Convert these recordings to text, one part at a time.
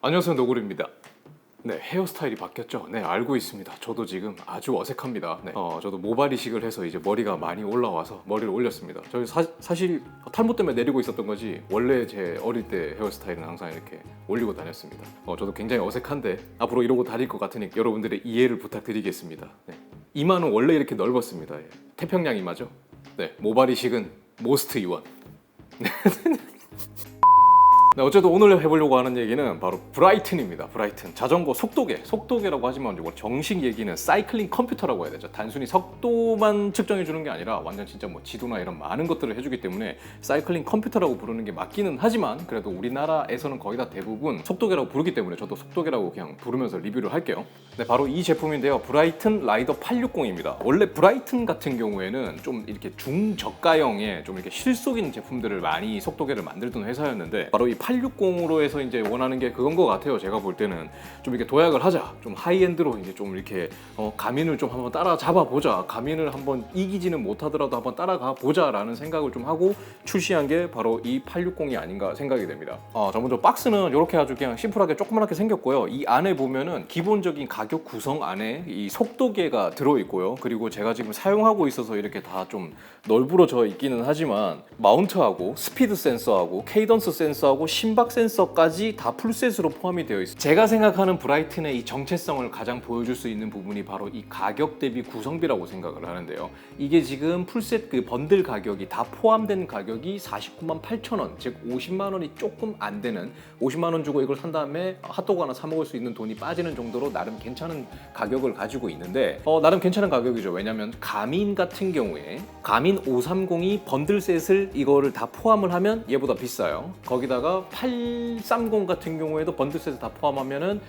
안녕하세요, 노구리입니다. 네, 헤어스타일이 바뀌었죠? 네, 알고 있습니다. 저도 지금 아주 어색합니다. 네, 저도 모발 이식을 해서 이제 머리가 많이 올라와서 머리를 올렸습니다. 저희 사실 탈모 때문에 내리고 있었던 거지 원래 제 어릴 때 헤어스타일은 항상 이렇게 올리고 다녔습니다. 저도 굉장히 어색한데 앞으로 이러고 다닐 것 같으니 여러분들의 이해를 부탁드리겠습니다. 네. 이마는 원래 이렇게 넓었습니다. 예. 태평양 이마죠? 네, 모발 이식은 모스트 이원. 네, 어쨌든 오늘 해보려고 하는 얘기는 바로 브라이튼입니다. 브라이튼. 자전거 속도계라고 하지만 이거 정식 얘기는 사이클링 컴퓨터라고 해야 되죠. 단순히 속도만 측정해 주는 게 아니라 완전 진짜 뭐 지도나 이런 많은 것들을 해주기 때문에 사이클링 컴퓨터라고 부르는 게 맞기는 하지만 그래도 우리나라에서는 거의 다 대부분 속도계라고 부르기 때문에 저도 속도계라고 그냥 부르면서 리뷰를 할게요. 네, 바로 이 제품인데요. 브라이튼 라이더 860입니다. 원래 브라이튼 같은 경우에는 좀 이렇게 중저가형의 좀 이렇게 실속인 제품들을 많이 속도계를 만들던 회사였는데 바로 이 860으로 해서 이제 원하는 게 그건 것 같아요. 제가 볼 때는 좀 이렇게 도약을 하자, 좀 하이엔드로 이제 좀 이렇게 가민을 좀 한번 따라잡아 보자, 가민을 한번 이기지는 못하더라도 한번 따라가 보자라는 생각을 좀 하고 출시한 게 바로 이 860이 아닌가 생각이 됩니다. 자, 먼저 박스는 이렇게 아주 그냥 심플하게 조그맣게 생겼고요. 이 안에 보면은 기본적인 가격 구성 안에 이 속도계가 들어있고요. 그리고 제가 지금 사용하고 있어서 이렇게 다 좀 널브러져 있기는 하지만 마운트하고 스피드 센서하고 케이던스 센서하고 심박 센서까지 다 풀셋으로 포함이 되어 있어요. 제가 생각하는 브라이튼의 이 정체성을 가장 보여줄 수 있는 부분이 바로 이 가격 대비 구성비라고 생각을 하는데요. 이게 지금 풀셋 그 번들 가격이 다 포함된 가격이 49만 8천 원, 즉 50만 원이 조금 안 되는 50만 원 주고 이걸 산 다음에 핫도그 하나 사 먹을 수 있는 돈이 빠지는 정도로 나름 괜찮은 가격을 가지고 있는데 나름 괜찮은 가격이죠. 왜냐면 가민 같은 경우에 가민 530이 번들셋을 이거를 다 포함을 하면 얘보다 비싸요. 거기다가 830 같은 경우에도 번들셋을 다 포함하면은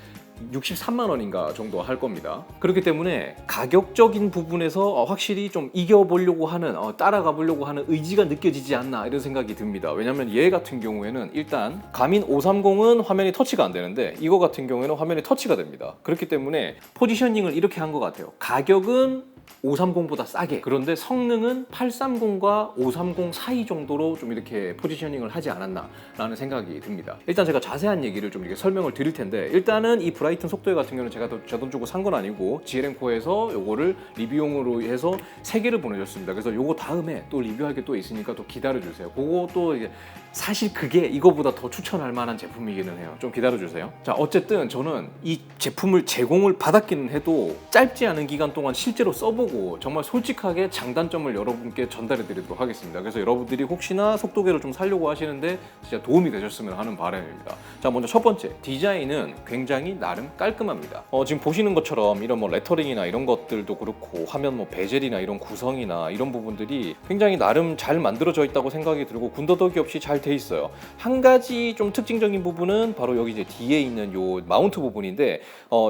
63만 원인가 정도 할 겁니다. 그렇기 때문에 가격적인 부분에서 확실히 좀 이겨보려고 하는 따라가 보려고 하는 의지가 느껴지지 않나 이런 생각이 듭니다. 왜냐면 얘 같은 경우에는 일단 가민 530은 화면이 터치가 안 되는데 이거 같은 경우에는 화면이 터치가 됩니다. 그렇기 때문에 포지셔닝을 이렇게 한 것 같아요. 가격은 530보다 싸게, 그런데 성능은 830과 530 사이 정도로 좀 이렇게 포지셔닝을 하지 않았나 라는 생각이 듭니다. 일단 제가 자세한 얘기를 좀 이렇게 설명을 드릴 텐데 일단은 이 브라이튼 속도계 같은 경우는 제가 제 돈 주고 산 건 아니고 GLM코에서 요거를 리뷰용으로 해서 3개를 보내줬습니다. 그래서 요거 다음에 또 리뷰할 게 또 있으니까 또 기다려주세요. 그거 또 이제 사실 그게 이거보다 더 추천할 만한 제품이기는 해요. 좀 기다려주세요. 자, 어쨌든 저는 이 제품을 제공을 받았기는 해도 짧지 않은 기간 동안 실제로 써보고 정말 솔직하게 장단점을 여러분께 전달해 드리도록 하겠습니다. 그래서 여러분들이 혹시나 속도계를 좀 사려고 하시는데 진짜 도움이 되셨으면 하는 바람입니다. 자, 먼저 첫 번째, 디자인은 굉장히 나름 깔끔합니다. 지금 보시는 것처럼 이런 뭐 레터링이나 이런 것들도 그렇고 화면 뭐 베젤이나 이런 구성이나 이런 부분들이 굉장히 나름 잘 만들어져 있다고 생각이 들고 군더더기 없이 잘 돼 있어요. 한 가지 좀 특징적인 부분은 바로 여기 이제 뒤에 있는 요 마운트 부분인데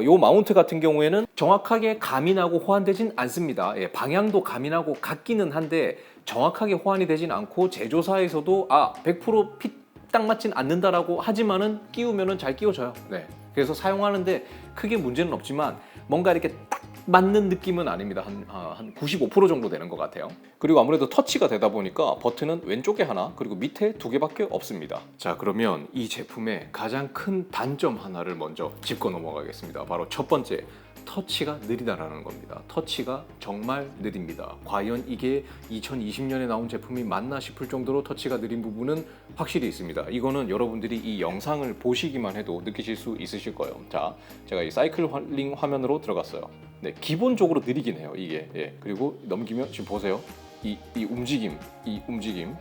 요 마운트 같은 경우에는 정확하게 가민하고 호환되진 않습니다. 예, 방향도 가민하고 같기는 한데 정확하게 호환이 되진 않고 제조사에서도 100% 핏 딱 맞진 않는다라고 하지만은 끼우면은 잘 끼워져요. 네. 그래서 사용하는데 크게 문제는 없지만 뭔가 이렇게 딱 맞는 느낌은 아닙니다. 한 95% 정도 되는 것 같아요. 그리고 아무래도 터치가 되다 보니까 버튼은 왼쪽에 하나 그리고 밑에 2개밖에 없습니다. 자, 그러면 이 제품의 가장 큰 단점 하나를 먼저 짚고 넘어가겠습니다. 바로 첫 번째, 터치가 느리다라는 겁니다. 터치가 정말 느립니다. 과연 이게 2020년에 나온 제품이 맞나 싶을 정도로 터치가 느린 부분은 확실히 있습니다. 이거는 여러분들이 이 영상을 보시기만 해도 느끼실 수 있으실 거예요. 자, 제가 이 사이클링 화면으로 들어갔어요. 네, 기본적으로 느리긴 해요, 이게. 예, 그리고 넘기면 지금 보세요. 이 움직임,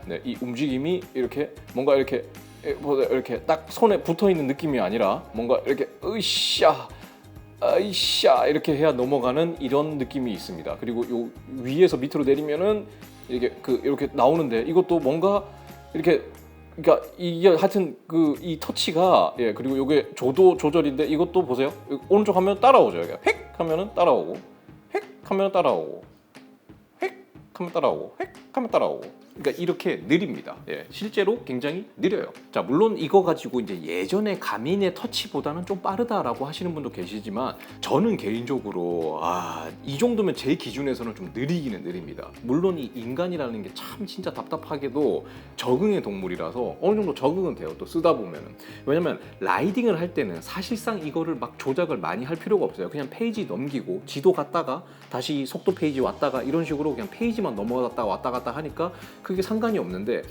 네, 이 움직임이 이렇게 뭔가 이렇게 딱 손에 붙어 있는 느낌이 아니라 뭔가 이렇게 으쌰 이렇게 해야 넘어가는 이런 느낌이 있습니다. 그리고 요 위에서 밑으로 내리면은 이렇게 나오는데 이것도 뭔가 이렇게, 그러니까 이게 하여튼 이 터치가, 예, 그리고 요게 조도 조절인데 이것도 보세요. 오른쪽 하면 따라오죠. 이게 획 하면은 따라오고, 획 하면 따라오고, 획 하면 따라오고, 획 하면 따라오고. 그러니까 이렇게 느립니다. 예, 실제로 굉장히 느려요. 자, 물론 이거 가지고 이제 예전에 가민의 터치보다는 좀 빠르다라고 하시는 분도 계시지만 저는 개인적으로 이 정도면 제 기준에서는 좀 느리기는 느립니다. 물론 이 인간이라는 게 참 진짜 답답하게도 적응의 동물이라서 어느 정도 적응은 돼요. 또 쓰다 보면은. 왜냐면 라이딩을 할 때는 사실상 이거를 막 조작을 많이 할 필요가 없어요. 그냥 페이지 넘기고 지도 갔다가 다시 속도 페이지 왔다가 이런 식으로 그냥 페이지만 넘어갔다가 왔다 갔다 하니까 그게 상관이 없는데,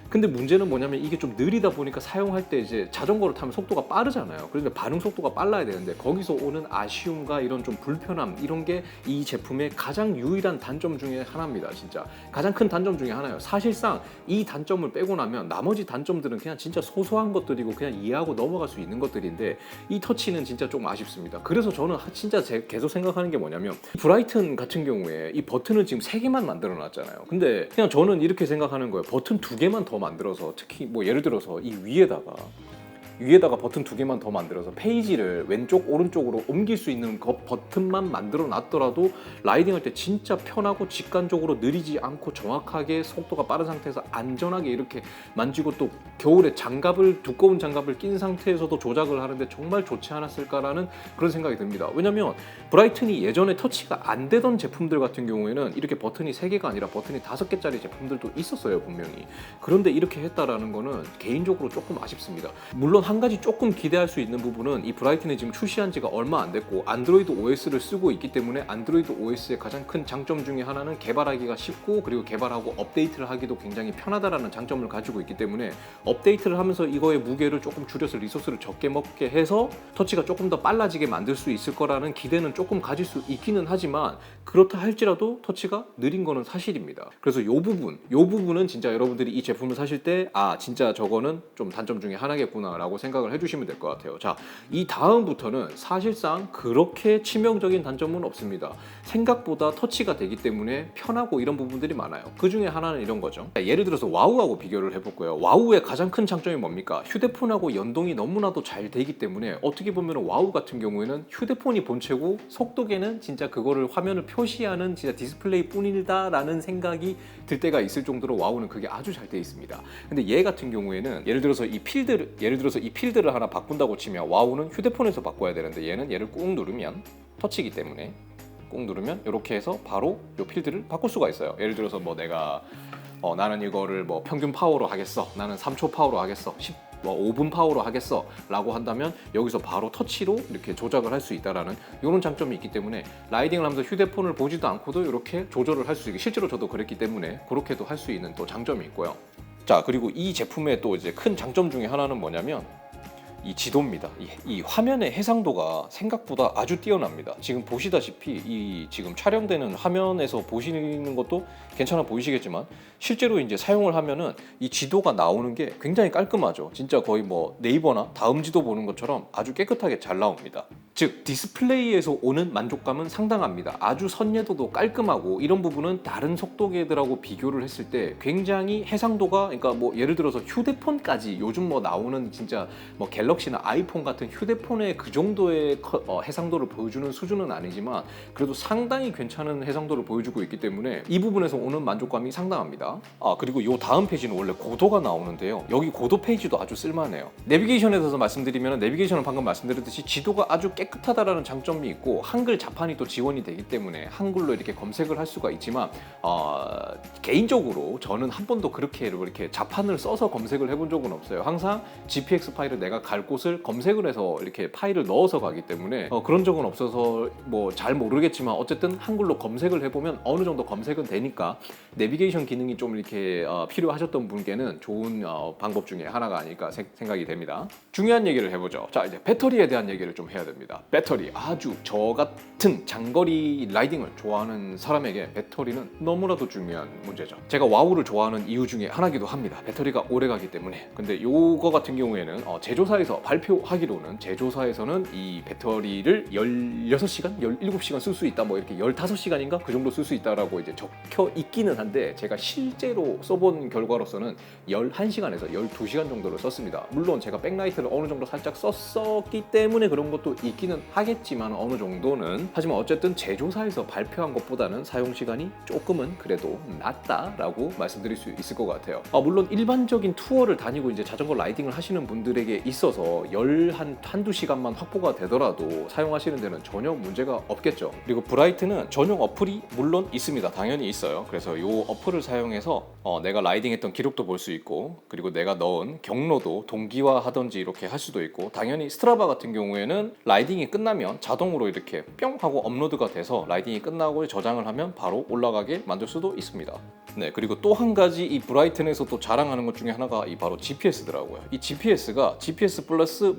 근데 문제는 뭐냐면 이게 좀 느리다 보니까 사용할 때 이제 자전거를 타면 속도가 빠르잖아요. 그런데 반응 속도가 빨라야 되는데 거기서 오는 아쉬움과 이런 좀 불편함, 이런 게 이 제품의 가장 유일한 단점 중에 하나입니다. 진짜 가장 큰 단점 중에 하나예요. 사실상 이 단점을 빼고 나면 나머지 단점들은 그냥 진짜 소소한 것들이고 그냥 이해하고 넘어갈 수 있는 것들인데 이 터치는 진짜 좀 아쉽습니다. 그래서 저는 진짜 계속 생각하는 게 뭐냐면, 브라이튼 같은 경우에 이 버튼을 지금 3개만 만들어 놨잖아요. 근데 그냥 저는 이렇게 생각하는 거예요. 버튼 2개만 더 만들어서, 특히 뭐 예를 들어서 이 위에다가 버튼 2개만 더 만들어서 페이지를 왼쪽 오른쪽으로 옮길 수 있는 그 버튼만 만들어 놨더라도 라이딩할 때 진짜 편하고 직관적으로 느리지 않고 정확하게 속도가 빠른 상태에서 안전하게 이렇게 만지고, 또 겨울에 두꺼운 장갑을 낀 상태에서도 조작을 하는데 정말 좋지 않았을까라는 그런 생각이 듭니다. 왜냐면 브라이튼이 예전에 터치가 안 되던 제품들 같은 경우에는 이렇게 버튼이 3개가 아니라 버튼이 5개짜리 제품들도 있었어요, 분명히. 그런데 이렇게 했다라는 거는 개인적으로 조금 아쉽습니다. 물론 한 가지 조금 기대할 수 있는 부분은, 이 브라이튼이 지금 출시한 지가 얼마 안 됐고 안드로이드 OS를 쓰고 있기 때문에 안드로이드 OS의 가장 큰 장점 중에 하나는 개발하기가 쉽고, 그리고 개발하고 업데이트를 하기도 굉장히 편하다라는 장점을 가지고 있기 때문에 업데이트를 하면서 이거의 무게를 조금 줄여서 리소스를 적게 먹게 해서 터치가 조금 더 빨라지게 만들 수 있을 거라는 기대는 조금 가질 수 있기는 하지만, 그렇다 할지라도 터치가 느린 거는 사실입니다. 그래서 이 부분은 진짜 여러분들이 이 제품을 사실 때 진짜 저거는 좀 단점 중에 하나겠구나 라고 생각을 해주시면 될 것 같아요. 자, 이 다음부터는 사실상 그렇게 치명적인 단점은 없습니다. 생각보다 터치가 되기 때문에 편하고 이런 부분들이 많아요. 그 중에 하나는 이런 거죠. 예를 들어서 와우하고 비교를 해볼 거예요. 와우의 가장 큰 장점이 뭡니까? 휴대폰하고 연동이 너무나도 잘 되기 때문에 어떻게 보면 와우 같은 경우에는 휴대폰이 본체고 속도계는 진짜 그거를 화면을 표시하는 진짜 디스플레이 뿐이다라는 생각이 들 때가 있을 정도로 와우는 그게 아주 잘 돼 있습니다. 근데 얘 같은 경우에는 예를 들어서 이 필드를 하나 바꾼다고 치면 와우는 휴대폰에서 바꿔야 되는데, 얘는 얘를 꾹 누르면, 터치이기 때문에 꾹 누르면 이렇게 해서 바로 이 필드를 바꿀 수가 있어요. 예를 들어서 뭐 내가 나는 이거를 뭐 평균 파워로 하겠어, 나는 3초 파워로 하겠어, 5분 파워로 하겠어 라고 한다면 여기서 바로 터치로 이렇게 조작을 할 수 있다라는 이런 장점이 있기 때문에 라이딩을 하면서 휴대폰을 보지도 않고도 이렇게 조절을 할 수 있게, 실제로 저도 그랬기 때문에 그렇게도 할 수 있는 또 장점이 있고요. 자, 그리고 이 제품의 또 이제 큰 장점 중에 하나는 뭐냐면 이 지도입니다. 이 화면의 해상도가 생각보다 아주 뛰어납니다. 지금 보시다시피 이 지금 촬영되는 화면에서 보시는 것도 괜찮아 보이시겠지만, 실제로 이제 사용을 하면은 이 지도가 나오는 게 굉장히 깔끔하죠. 진짜 거의 뭐 네이버나 다음 지도 보는 것처럼 아주 깨끗하게 잘 나옵니다. 즉 디스플레이에서 오는 만족감은 상당합니다. 아주 선예도도 깔끔하고, 이런 부분은 다른 속도계들하고 비교를 했을 때 굉장히 해상도가, 그러니까 뭐 예를 들어서 휴대폰까지 요즘 뭐 나오는 진짜 뭐 갤럭시나 아이폰 같은 휴대폰의 그 정도의 해상도를 보여주는 수준은 아니지만 그래도 상당히 괜찮은 해상도를 보여주고 있기 때문에 이 부분에서 오는 만족감이 상당합니다. 그리고 이 다음 페이지는 원래 고도가 나오는데요. 여기 고도 페이지도 아주 쓸만해요. 내비게이션에 대해서 말씀드리면, 내비게이션은 방금 말씀드렸듯이 지도가 아주 깨끗하다라는 장점이 있고, 한글 자판이 또 지원이 되기 때문에 한글로 이렇게 검색을 할 수가 있지만, 개인적으로 저는 한 번도 그렇게 이렇게 자판을 써서 검색을 해본 적은 없어요. 항상 GPX 파일을 내가 갈 곳을 검색을 해서 이렇게 파일을 넣어서 가기 때문에 그런 적은 없어서 뭐 잘 모르겠지만, 어쨌든 한글로 검색을 해보면 어느 정도 검색은 되니까 내비게이션 기능이 좀 이렇게 필요하셨던 분께는 좋은 방법 중에 하나가 아닐까 생각이 됩니다. 중요한 얘기를 해보죠. 자, 이제 배터리에 대한 얘기를 좀 해야 됩니다. 배터리, 아주 저 같은 장거리 라이딩을 좋아하는 사람에게 배터리는 너무나도 중요한 문제죠. 제가 와우를 좋아하는 이유 중에 하나기도 합니다. 배터리가 오래가기 때문에. 근데 요거 같은 경우에는 제조사에서 발표하기로는, 제조사에서는 이 배터리를 16시간, 17시간 쓸 수 있다, 뭐 이렇게 15시간인가 그 정도 쓸 수 있다라고 이제 적혀 있기는 한데, 제가 실제로 써본 결과로서는 11시간에서 12시간 정도를 썼습니다. 물론 제가 백라이트를 어느 정도 살짝 썼기 때문에 그런 것도 있긴 있기는 하겠지만 어느 정도는, 하지만 어쨌든 제조사에서 발표한 것보다는 사용 시간이 조금은 그래도 낫다라고 말씀드릴 수 있을 것 같아요. 물론 일반적인 투어를 다니고 이제 자전거 라이딩을 하시는 분들에게 있어서 한두 시간만 확보가 되더라도 사용하시는 데는 전혀 문제가 없겠죠. 그리고 브라이트는 전용 어플이 물론 있습니다. 당연히 있어요. 그래서 이 어플을 사용해서 내가 라이딩했던 기록도 볼 수 있고, 그리고 내가 넣은 경로도 동기화하든지 이렇게 할 수도 있고, 당연히 스트라바 같은 경우에는 라이딩이 끝나면 자동으로 이렇게 뿅 하고 업로드가 돼서 라이딩이 끝나고 저장을 하면 바로 올라가게 만들 수도 있습니다. 네, 그리고 또 한 가지 이 브라이튼에서 또 자랑하는 것 중에 하나가 이 바로 GPS더라고요. 이 GPS가 GPS 플러스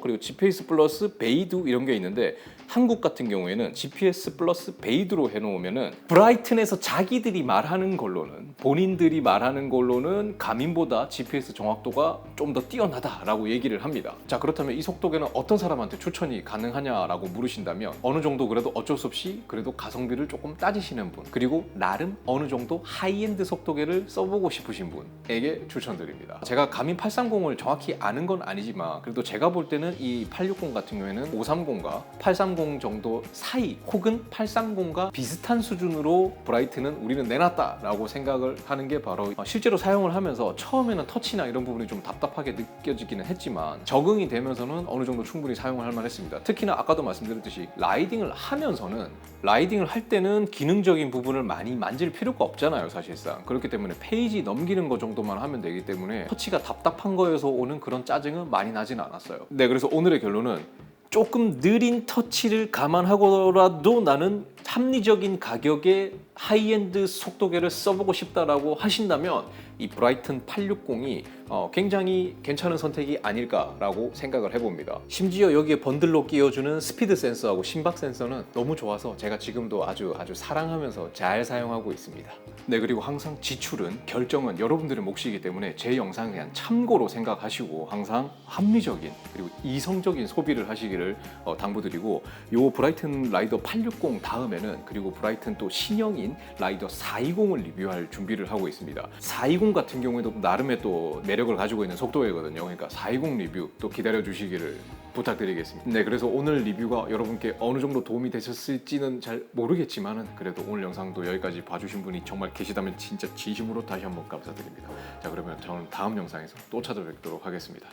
그리고 GPS 플러스 베이두 이런 게 있는데, 한국 같은 경우에는 GPS 플러스 베이두로 해놓으면은 브라이튼에서 자기들이 말하는 걸로는, 본인들이 말하는 걸로는 가민보다 GPS 정확도가 좀 더 뛰어나다라고 얘기를 합니다. 자, 그렇다면 이 속도계는 어떤 사람한테 추천이 가능하냐라고 물으신다면, 어느 정도 그래도 어쩔 수 없이 그래도 가성비를 조금 따지시는 분, 그리고 나름 어느 정도 하이엔드 속도계를 써보고 싶으신 분에게 추천드립니다. 제가 가민 830을 정확히 아는 건 아니지만 그래도 제가 볼 때는 이 860 같은 경우에는 530과 830 정도 사이, 혹은 830과 비슷한 수준으로 브라이튼은 우리는 내놨다라고 생각을 하는 게 바로, 실제로 사용을 하면서 처음에는 터치나 이런 부분이 좀 답답하게 느껴지기는 했지만 적응이 되면서는 어느 정도 충분히 사용을 할 만했습니다. 특히나 아까도 말씀드렸듯이 라이딩을 하면서는, 라이딩을 할 때는 기능적인 부분을 많이 만질 필요가 없잖아요, 사실상. 그렇기 때문에 페이지 넘기는 거 정도만 하면 되기 때문에 터치가 답답한 거에서 오는 그런 짜증은 많이 나진 않았어요. 네, 그래서 오늘의 결론은, 조금 느린 터치를 감안하고라도 나는 합리적인 가격에 하이엔드 속도계를 써보고 싶다라고 하신다면 이 브라이튼 860이 굉장히 괜찮은 선택이 아닐까라고 생각을 해봅니다. 심지어 여기에 번들로 끼워주는 스피드 센서하고 심박 센서는 너무 좋아서 제가 지금도 아주 사랑하면서 잘 사용하고 있습니다. 네, 그리고 항상 지출은, 결정은 여러분들의 몫이기 때문에 제 영상을 그냥 참고로 생각하시고 항상 합리적인 그리고 이성적인 소비를 하시기를 당부드리고, 요 브라이튼 라이더 860 다음에는, 그리고 브라이튼 또 신형인 라이더 420을 리뷰할 준비를 하고 있습니다. 420 같은 경우에도 나름의 또 매력을 가지고 있는 속도계거든요. 그러니까 420 리뷰 또 기다려 주시기를 부탁드리겠습니다. 네, 그래서 오늘 리뷰가 여러분께 어느 정도 도움이 되셨을지는 잘 모르겠지만은 그래도 오늘 영상도 여기까지 봐주신 분이 정말 계시다면 진짜 진심으로 다시 한번 감사드립니다. 자, 그러면 저는 다음 영상에서 또 찾아뵙도록 하겠습니다.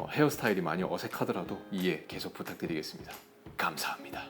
헤어스타일이 많이 어색하더라도 이해 계속 부탁드리겠습니다. 감사합니다.